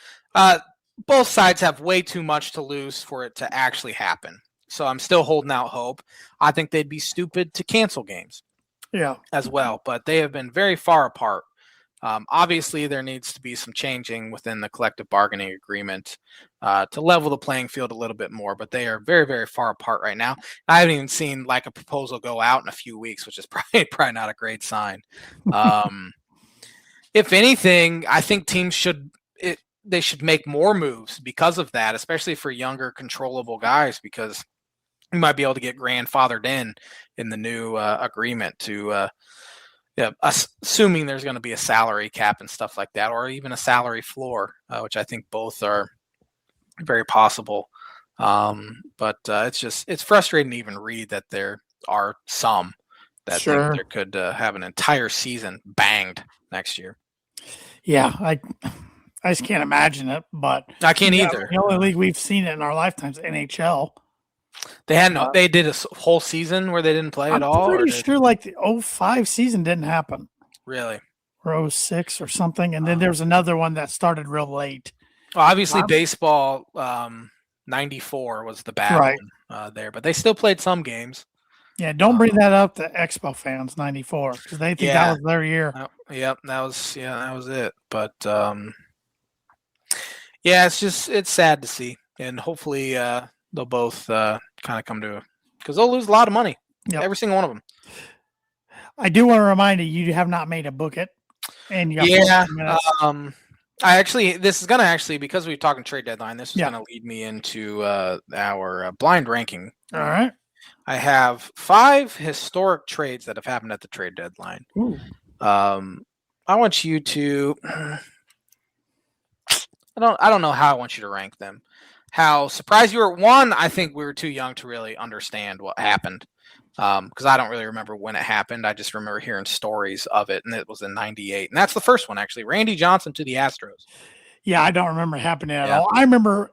Both sides have way too much to lose for it to actually happen. So I'm still holding out hope. I think they'd be stupid to cancel games as well, but they have been very far apart. Obviously, there needs to be some changing within the collective bargaining agreement to level the playing field a little bit more, but they are very, very far apart right now. I haven't even seen like a proposal go out in a few weeks, which is probably not a great sign. If anything, I think teams should make more moves because of that, especially for younger, controllable guys, because you might be able to get grandfathered in the new agreement to assuming there's going to be a salary cap and stuff like that, or even a salary floor, which I think both are very possible. But it's frustrating to even read that there are some that think there could have an entire season banged next year. Yeah, I just can't imagine it. But I can't either. The only league we've seen it in our lifetimes, NHL. They did a whole season where they didn't play at all. I'm pretty sure like the 05 season didn't happen. Really? Or 06 or something. And then there's another one that started real late. Well, obviously, baseball 94 was the bad one there, but they still played some games. Yeah, don't bring that up to Expo fans 94 because they think that was their year. Yep, that was it. But it's sad to see, and hopefully they'll both kind of come to, because they'll lose a lot of money. Yep. Every single one of them. I do want to remind you have not made a book it, and you got this is gonna because we're talking trade deadline. This is gonna lead me into our blind ranking. All right. I have 5 historic trades that have happened at the trade deadline. Ooh. I want you to. I don't know how I want you to rank them. How surprised you were? One, I think we were too young to really understand what happened. Because I don't really remember when it happened. I just remember hearing stories of it, and it was in '98. And that's the first one, actually. Randy Johnson to the Astros. Yeah, I don't remember it happening at all. I remember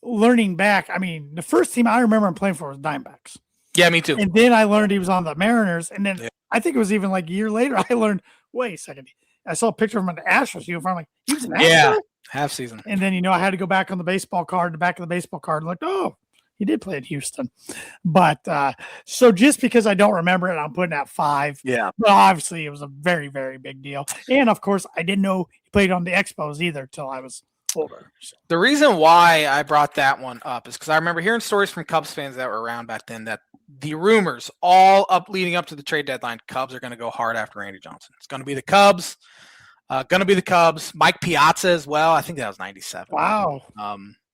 learning back. I mean, the first team I remember him playing for was Diamondbacks. Yeah, me too. And then I learned he was on the Mariners. And then I think it was even like a year later, I learned, wait a second. I saw a picture of him in the Astros uniform. I'm like, he was an Astros? Yeah, half season. And then, I had to go back on the baseball card, the back of the baseball card, and like, oh, he did play in Houston. But so just because I don't remember it, I'm putting at 5. Yeah. But obviously it was a very, very big deal. And of course, I didn't know he played on the Expos either till I was older. So. The reason why I brought that one up is because I remember hearing stories from Cubs fans that were around back then that the rumors all up leading up to the trade deadline, Cubs are going to go hard after Randy Johnson. It's going to be the Cubs. Mike Piazza as well. I think that was 97. Wow.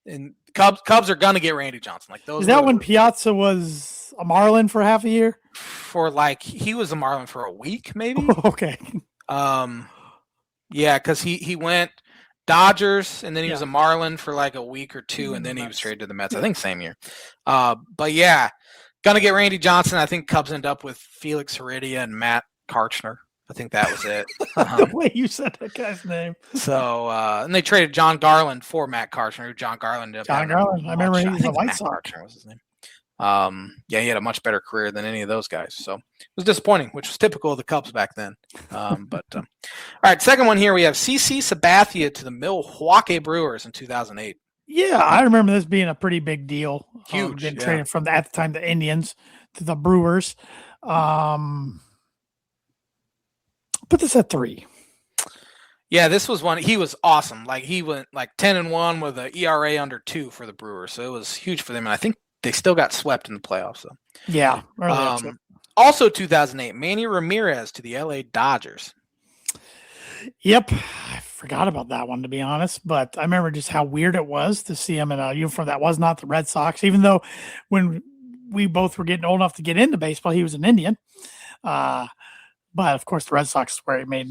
And Cubs are gonna get Randy Johnson. Like those. Is that when Piazza was a Marlin for half a year? He was a Marlin for a week, maybe. Okay. Yeah, because he went Dodgers and then he was a Marlin for like a week or two, and then he was traded to the Mets. I think same year. But yeah, gonna get Randy Johnson. I think Cubs end up with Felix Heredia and Matt Karchner. I think that was it. The way you said that guy's name. So, and they traded John Garland for Matt Karchner, who John Garland ended up I remember he was a White Sox. Karchner was his name. He had a much better career than any of those guys. So it was disappointing, which was typical of the Cubs back then. All right, second one here, we have CC Sabathia to the Milwaukee Brewers in 2008. Yeah, I remember this being a pretty big deal. Huge. Been traded from at the time the Indians to the Brewers. Put this at 3. Yeah, this was one. He was awesome. Like he went like 10-1 with an ERA under 2 for the Brewers. So it was huge for them. And I think they still got swept in the playoffs. So yeah. Also 2008, Manny Ramirez to the LA Dodgers. Yep. I forgot about that one, to be honest. But I remember just how weird it was to see him in a uniform that was not the Red Sox, even though when we both were getting old enough to get into baseball, he was an Indian. But of course, the Red Sox is where he made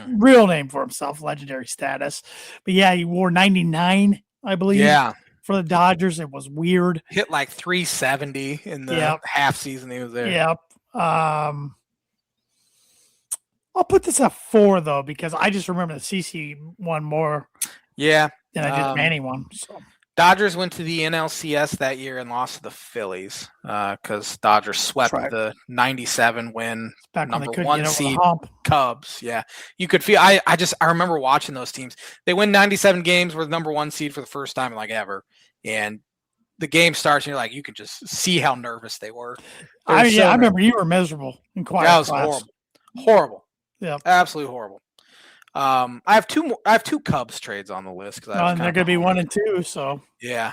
real name for himself, legendary status. But yeah, he wore 99, I believe. Yeah. For the Dodgers, it was weird. Hit like 370 in the half season he was there. Yep. I'll put this at 4 though, because I just remember the CC one more. Yeah. Than I did the Manny one. So. Dodgers went to the NLCS that year and lost to the Phillies because Dodgers swept the 97 win number 1 seed Cubs. Yeah, you could feel. I remember watching those teams. They win 97 games, were the number 1 seed for the first time like ever, and the game starts and you're like, you can just see how nervous they were. I remember you were miserable in quiet. That was horrible. Yeah, absolutely horrible. I have 2 Cubs trades on the list because they're going to be 1 and 2. So yeah,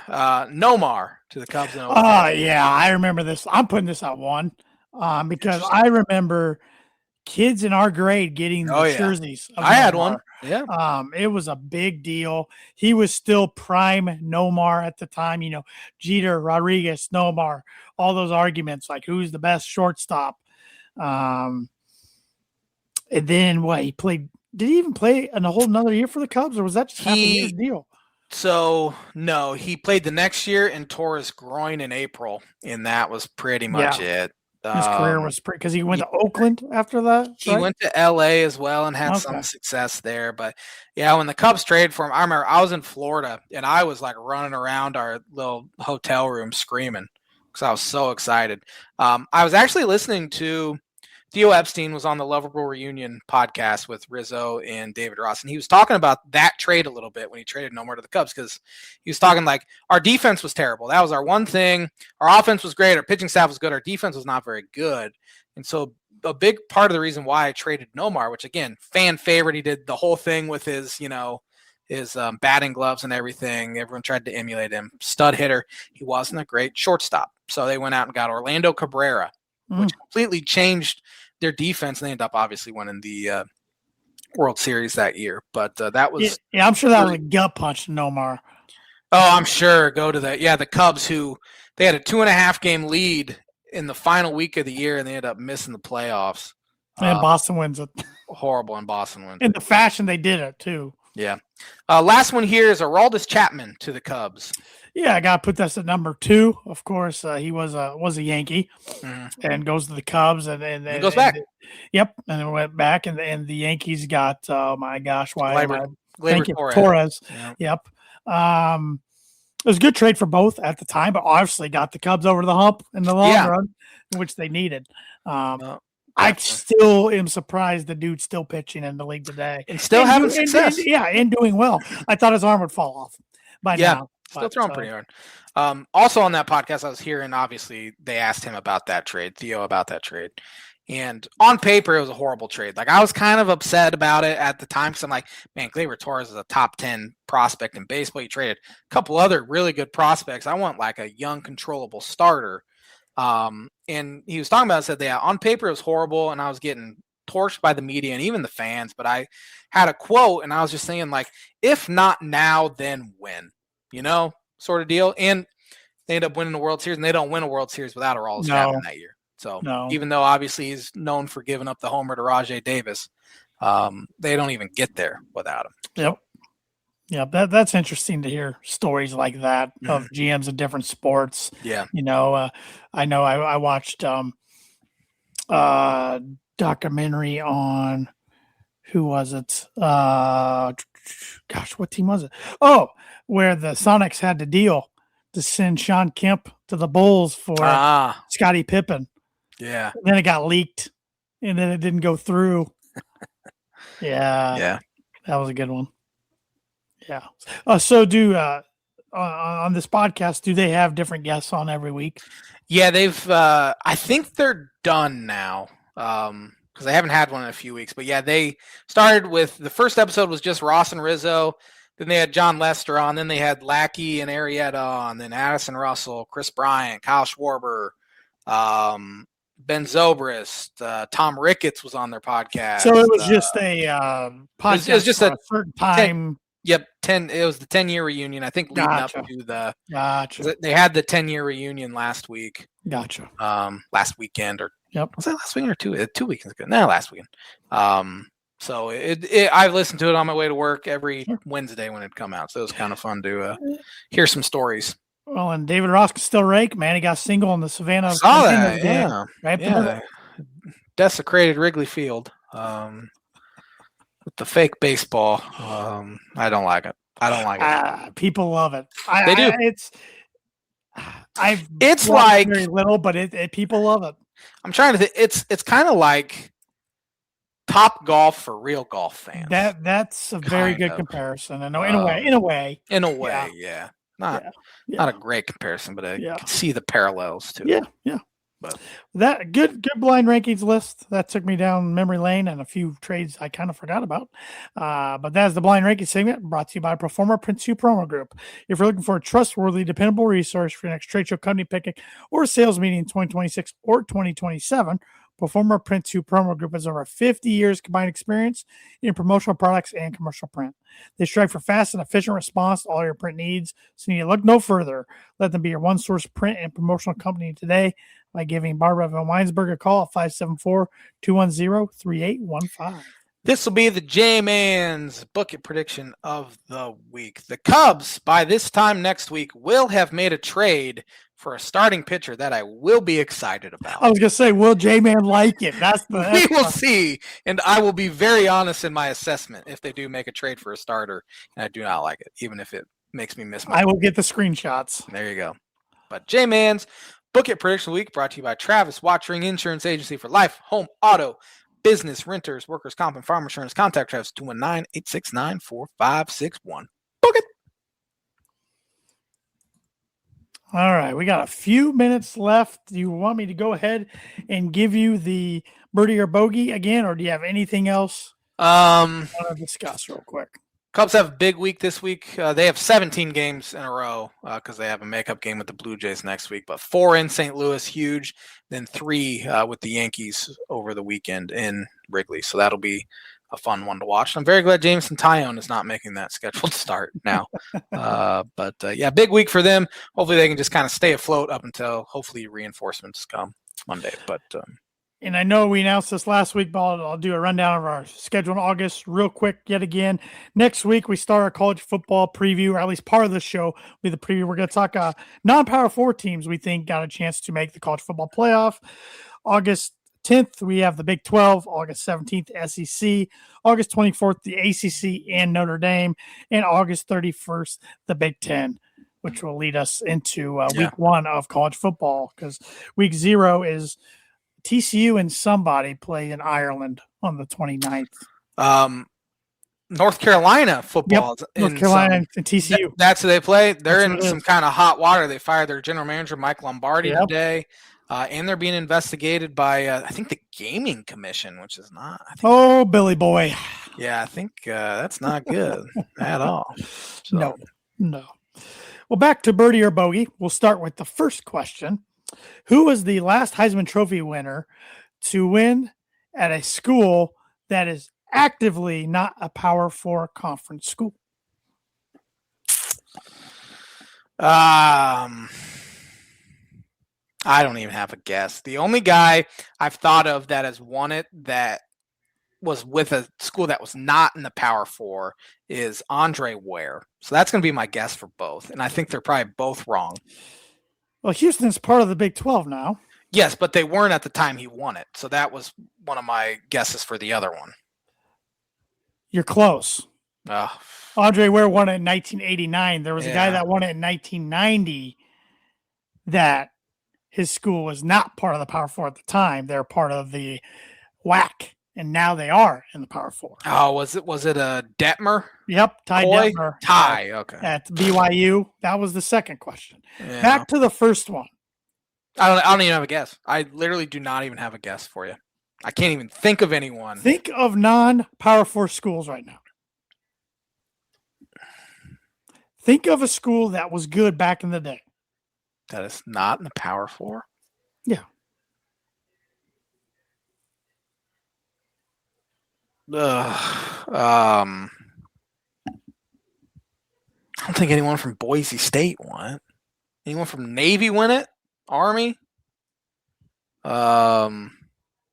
Nomar to the Cubs. Yeah, I remember this. I'm putting this at 1 because I remember kids in our grade getting the jerseys. I had one. Yeah, it was a big deal. He was still prime Nomar at the time. Jeter, Rodriguez, Nomar, all those arguments like who's the best shortstop. And then he played. Did he even play in a whole another year for the Cubs, or was that just half a year's deal? So, no, he played the next year and tore his groin in April, and that was pretty much it. His career was pretty because he went to Oakland after that. He went to LA as well and had some success there. But yeah, when the Cubs traded for him, I remember I was in Florida and I was like running around our little hotel room screaming because I was so excited. I was actually listening to Theo Epstein was on the Lovable Reunion podcast with Rizzo and David Ross, and he was talking about that trade a little bit when he traded Nomar to the Cubs because he was talking like our defense was terrible. That was our one thing. Our offense was great. Our pitching staff was good. Our defense was not very good. And so a big part of the reason why I traded Nomar, which again, fan favorite, he did the whole thing with his, his batting gloves and everything. Everyone tried to emulate him. Stud hitter. He wasn't a great shortstop. So they went out and got Orlando Cabrera, which completely changed their defense. And they ended up obviously winning the World Series that year. But that was I'm sure that was a gut punch to Nomar. Oh, I'm sure. Go to the Cubs, who they had a 2.5 game lead in the final week of the year, and they ended up missing the playoffs. And Boston wins it. Horrible, and Boston wins. In the fashion they did it too. Yeah. Last one here is Aroldis Chapman to the Cubs. Yeah, I got to put this at number 2. Of course, he was a Yankee, and goes to the Cubs, and he goes back. Yep, and then went back, and the Yankees got oh my gosh, Gleyber Torres. Yep. It was a good trade for both at the time, but obviously got the Cubs over the hump in the long run, which they needed. I still am surprised the dude's still pitching in the league today and still having success. And doing well. I thought his arm would fall off by now. Still throwing pretty hard. Also on that podcast, I was hearing, obviously, they asked him about that trade, Theo about that trade. And on paper, it was a horrible trade. Like, I was kind of upset about it at the time because I'm like, man, Gleyber Torres is a top 10 prospect in baseball. You traded a couple other really good prospects. I want like a young, controllable starter. And he was talking about it, said that on paper it was horrible, and I was getting torched by the media and even the fans. But I had a quote, and I was just saying, like, if not now, then when? Sort of deal. And they end up winning the World Series, and they don't win a World Series without Aroldis Chapman that year. So even though obviously he's known for giving up the homer to Rajai Davis, they don't even get there without him. Yep. Yeah, that's interesting to hear stories like that of GMs in different sports. Yeah. I know I watched documentary on who was it? Gosh, what team was it? Oh, where the Sonics had the deal to send Sean Kemp to the Bulls for Scottie Pippen. Yeah. And then it got leaked, and then it didn't go through. Yeah. That was a good one. Yeah. So do on this podcast, do they have different guests on every week? Yeah, they've I think they're done now. Because I haven't had one in a few weeks. But yeah, they started with the first episode was just Ross and Rizzo. Then they had John Lester on. Then they had Lackey and Arrieta on. Then Addison Russell, Chris Bryant, Kyle Schwarber, Ben Zobrist, Tom Ricketts was on their podcast. So it was just a podcast. It was just a certain time. It was the 10-year reunion. I think leading up to the. Gotcha. They had the 10-year reunion last week. Gotcha. Last weekend or. Yep. Was that last weekend or 2 weekends ago? No, last weekend. So I listened to it on my way to work every Wednesday when it come out. So it was kind of fun to hear some stories. Well, and David Ross can still rake, man. He got single in the Savannah. I saw that, yeah. Right. Desecrated Wrigley Field with the fake baseball. I don't like it. People love it. They do. It's like very little, but people love it. I'm trying to think. It's kind of like Top Golf for real golf fans. That's a very good comparison. I know in a way. Yeah. Not a great comparison, but I can see the parallels too. Yeah. But that good blind rankings list that took me down memory lane and a few trades I kind of forgot about. But that's the blind ranking segment brought to you by Proforma Print 2 Promo Group. If you're looking for a trustworthy, dependable resource for your next trade show, company picnic, or sales meeting in 2026 or 2027, Proforma Print 2 Promo Group has over 50 years combined experience in promotional products and commercial print. They strive for fast and efficient response to all your print needs, so you need to look no further. Let them be your one-source print and promotional company today by giving Barbara Van Weinsberg a call at 574-210-3815. This will be the J-Man's bucket prediction of the week. The Cubs, by this time next week, will have made a trade for a starting pitcher that I will be excited about. I was gonna say, will J-Man like it? We will see, and I will be very honest in my assessment if they do make a trade for a starter, and I do not like it, even if it makes me miss my. I will get the screenshots. There you go. But J-Man's Book It Prediction Week brought to you by Travis Wottring Insurance Agency for life, home, auto, business, renters, workers' comp, and farm insurance. Contact Travis 219-869-4561. Book it. All right, we got a few minutes left. Do you want me to go ahead and give you the birdie or bogey again, or do you have anything else you want to discuss real quick? Cubs have a big week this week. They have 17 games in a row because they have a makeup game with the Blue Jays next week, but 4 in St. Louis, huge, then 3 with the Yankees over the weekend in Wrigley. So that'll be a fun one to watch. I'm very glad Jameson Taillon is not making that scheduled start now. But yeah, big week for them. Hopefully they can just kind of stay afloat up until hopefully reinforcements come Monday. But and I know we announced this last week, but I'll do a rundown of our schedule in August real quick yet again. Next week, we start our college football preview, or at least part of the show will be the preview. We're going to talk non-Power 4 teams we think got a chance to make the college football playoff. August 10th, we have the Big 12. August 17th, SEC. August 24th, the ACC and Notre Dame. And August 31st, the Big 10, which will lead us into week 1 of college football, because week 0 is TCU and somebody play in Ireland on the 29th. North Carolina football. Yep. North Carolina and TCU. That's who they play. They're in some kind of hot water. They fired their general manager, Mike Lombardi, today. And they're being investigated by, I think, the Gaming Commission, which is not. Billy boy. Yeah, I think that's not good at all. So. No. Well, back to birdie or bogey. We'll start with the first question. Who was the last Heisman Trophy winner to win at a school that is actively not a Power 4 conference school? I don't even have a guess. The only guy I've thought of that has won it that was with a school that was not in the Power 4 is Andre Ware. So that's going to be my guess for both. And I think they're probably both wrong. Well, Houston's part of the Big 12 now. Yes, but they weren't at the time he won it. So that was one of my guesses for the other one. You're close. Andre Ware won it in 1989. There was a guy that won it in 1990 that his school was not part of the Power 4 at the time. They're part of the WAC, and now they are in the Power 4. Oh, was it a Detmer? Yep, Ty Detmer. Ty, okay. At BYU. That was the second question. Yeah. Back to the first one. I don't even have a guess. I literally do not even have a guess for you. I can't even think of anyone. Think of non-Power 4 schools right now. Think of a school that was good back in the day. That is not in the Power 4? Yeah. I don't think anyone from Boise State won it. Anyone from Navy win it? Army?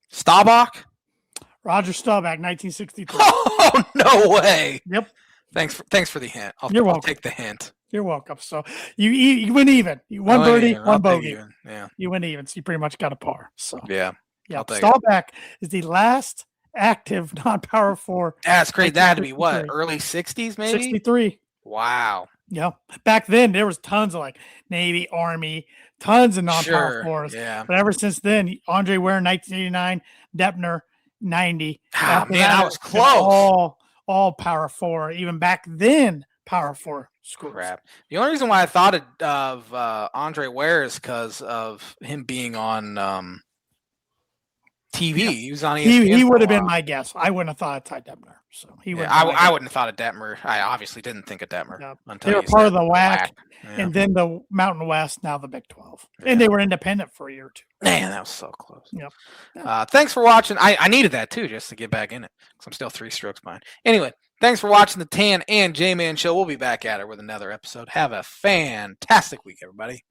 Staubach? Roger Staubach, 1963. Oh, no way. Yep. Thanks for the hint. You're welcome. I'll take the hint. You're welcome. So you went even. You won birdie, one bogey. Yeah. You went even. So you pretty much got a par. So yeah. Staubach is the last active non-Power 4. That's great. That had to be what? Early 60s, maybe? 63. Wow. Yeah. Back then, there was tons of Navy, Army, tons of non-Power 4s. Yeah. But ever since then, Andre Ware, 1989, Depner, 90. Man, I was close. All Power 4. Even back then, Power 4 schools. Crap. The only reason why I thought of Andre Ware is because of him being on TV. Yeah. He was on ESPN. He would have been my guess. I wouldn't have thought of Ty Depner. So I wouldn't have thought of Detmer. I obviously didn't think of Detmer. They were part of the WAC, and then the Mountain West, now the Big 12. Yeah. And they were independent for a year or two. Man, that was so close. Yep. Thanks for watching. I needed that too, just to get back in it, because I'm still 3 strokes behind. Anyway, thanks for watching the Tan and J-Man Show. We'll be back at it with another episode. Have a fantastic week, everybody.